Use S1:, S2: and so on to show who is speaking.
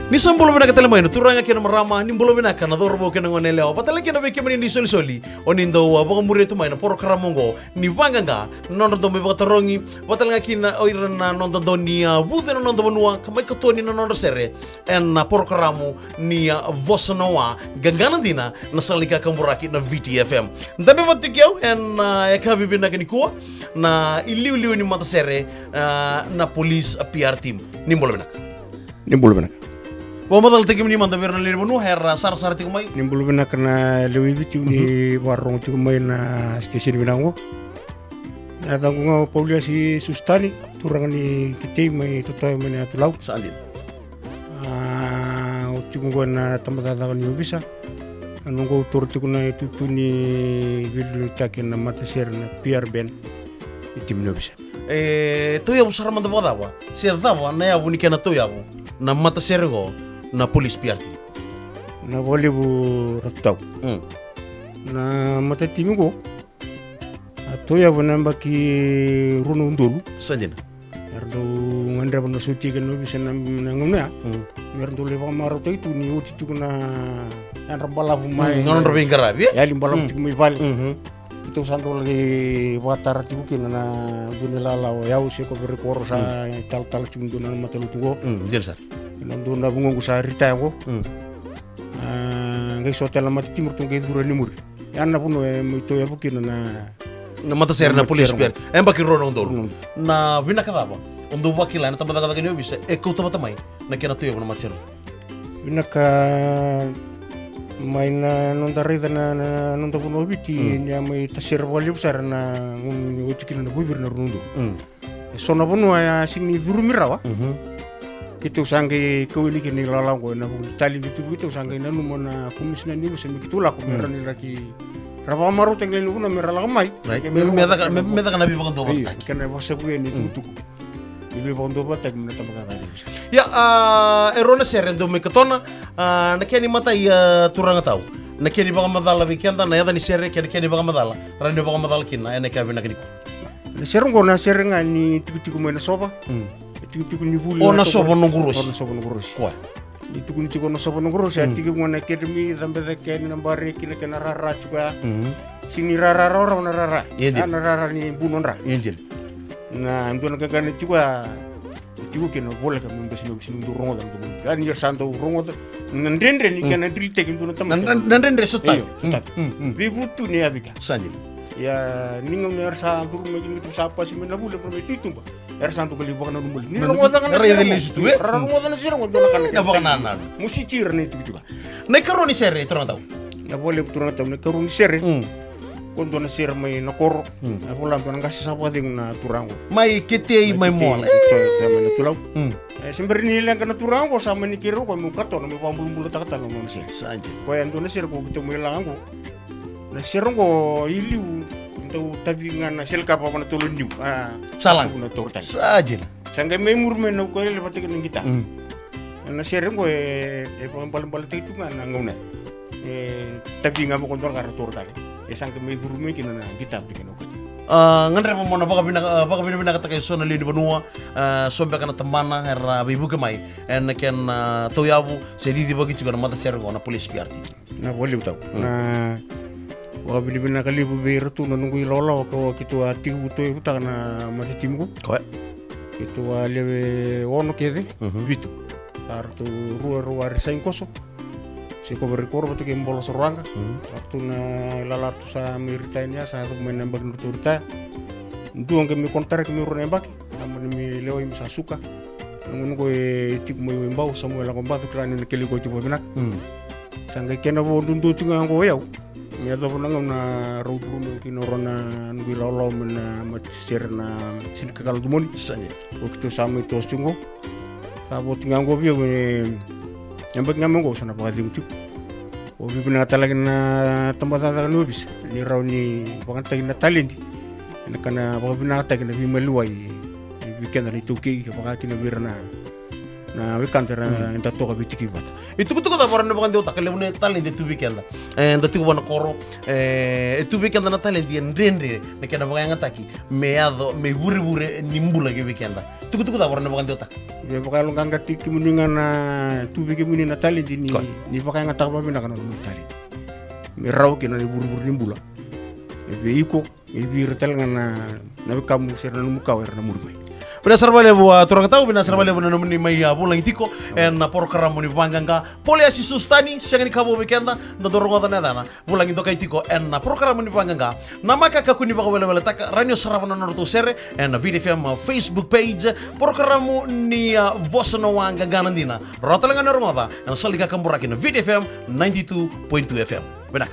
S1: Nisam bolo bina katala maino turanga kena marama ni bolo bina kana dorbo kena ngonele o patala kena beke mani ni soli onindo wa boga mure tu maino poro karamongo ni vanganga nondo dombe batarongi patala kina oirana nondo donia vude nondo bonua kamai katoni na nondo sere en na poro karamu ni vosanoa gangana dina na salika kamburaki na VTFM ndambe vatikyo en ekabi bina kani ko na iliu ni mata sere na police PR team ni bolo bina Pemadal tegi mani manda berna lele bonu herra sar tegi mai
S2: nimbulu bina kana lewi bitu ni warung tegi mai na stesen binango na tangunga paulia si sustani turang ni kitei mai tutoy mai na tulau
S1: sandin
S2: utungo na tamatata ni bisa anungo tur tegi na tutuni vilu takin na mataser na PR ben itim no bisa
S1: to ya busara manda bodawa se dava na ya buni kana to ya bu na mataser go na police PR
S2: na vole bu ratau na mata timigo ato ya bonamba ki runo ndolu
S1: sanjena
S2: erdo ngandra bono suti kan no bisa nangumna merdo le maro to itu ni uti tukuna an rambala bu mai
S1: non robe ngarabi
S2: ya limbala tu mi val itu santo lagi watar tibukin na dunela la ya usi ko berkoro sa tal cunduna matalu tugo
S1: jelsar
S2: nando na bungo sa rita ko ngai sotel mati timur tu ngai dura nimur yanna puno to ya bukin
S1: na mata ser na police PR embaki rono ndoro na vina kadaba ondo wakila na tabada kadagani bisa ko tabata mai na kena tu ya na matsero
S2: vina ka mai na nonda rida na nonda puno biti nya mai tasir wali besar na utikina na bubir na rundo sona puno ya sini duru mirawa kitu sangai kawili kini lalang ko na tali bitu sangai na numona kumis na ni usemi kitu la ko merani laki raba maru tengle nu na merala mai
S1: meda kana bi bagondo bata
S2: kana wasa ku ni tutu ibe bagondo bata na tamaka kali
S1: ya erona serendo me katona na keni mata ya turanga tau na keni baga madala vikenda na yada ni serre keni baga madala rani baga madala kina ene ka vina kini
S2: serungo na serenga ni tiku me na soba tiku ni bulu
S1: ona sobo nunguros
S2: kwa itu tiku no sobo nunguros ya tiku ngona academy sampai ken nambare kina kena rara juga sini rara orang rara ana rara ni bunonra
S1: angel
S2: na ndona kagane juga tiku kena boleh kan membesi ndurungo dan tumun kan yer santo urungo nandendre ni kena drite kintu na
S1: nandendre suta
S2: bibutu ni abika
S1: sanjil
S2: ya ningom ner sa turu megin itu sapa si menabule prometu tumba santo kali bukan numbul ni romoda kan romoda na sira ngodo kan
S1: na bakana
S2: musi cir ni itu juga
S1: na karoni serre turang taw
S2: na boleh turang taw na karoni serre kondo na sira mai na koro na bolan to ngasi sapa ding na turango
S1: mai kete mai mol
S2: to na tulau sember ni lang kana turango sama ni kiro ko mu kato na pambul-bul takata no sir
S1: sanje
S2: ko yan to na sira ko bito mo lang ko na sira ko iliu tau tapi ngana sel kapa mana tulun ju
S1: salang
S2: na torta
S1: sajil
S2: sangga memur men ko le patik ng kita na sereng ko paling itu ngana ngona tapi ngamo kontrol kara torta sangga memur men kina na kita bikin ko
S1: ngandre mo na baka bina kata kay sona li di banua sombe kana tamana era bibu ke mai en ken toyabu se di bagi juga na mata sereng na police PR
S2: na boleh tau na wa bilibina kali bu be retu na nunggu lolo ko kitu ati buto uta na mati timku
S1: ko
S2: kitu ale ono kede bitu tartu ruwa resain koso si ko berikor batu ke mbolo soranga waktu na lalartu sa miritanya sa ru menembak nuturta ndu ngem mi kontar ke mi ru nembak amani mi lewo mi sa suka nunggu tip mo mbau samuel ko batu klani ne keli ko tibo binak sangga kena bo dundu tunga ko yaw ya to nangam na rutru mungkin orona ngi lolo mena matsir na sin kakal dumon
S1: sanye
S2: waktu sama itu sungo tabo tingango bio nyambek ngamongo sana pagadi utik o bi bina talaga na tambata na nubis ni rawni pagantay na talent na kana pag binata kana bi maluway weekend na ituki pagaki na birna na wikantera enta toka bitiki bata
S1: Itu kutu kota porane bukan dia otak kele mune talent itu weekend. Ndati ko bana koro itu weekend na talent dia ndende ne kana bukan ngataki meado me bure nimbula ke weekend. Itu kutu kota porane bukan dia otak.
S2: ya bakal ngangati kimuninga na tubiki muni na talent ni bakal ngatak ba bina kana talent mi raw ke na buru nimbula be iko e retel ngana na kamu serna muka wer na murmai
S1: Bina sarvale buat orang tahu bina sarvale buat nomini mai bulang itiko na program muni banganga polia si sustani sengani kabo weekenda na dorongo da nedana bulang itu kai tiko na program muni banganga nama kaka kuni baka wele tak radio saravana norto sere na VDFM Facebook page program ni vosono wanga ganandina rotalenga normoda na salika kamburaki na VDFM 92.2 FM benak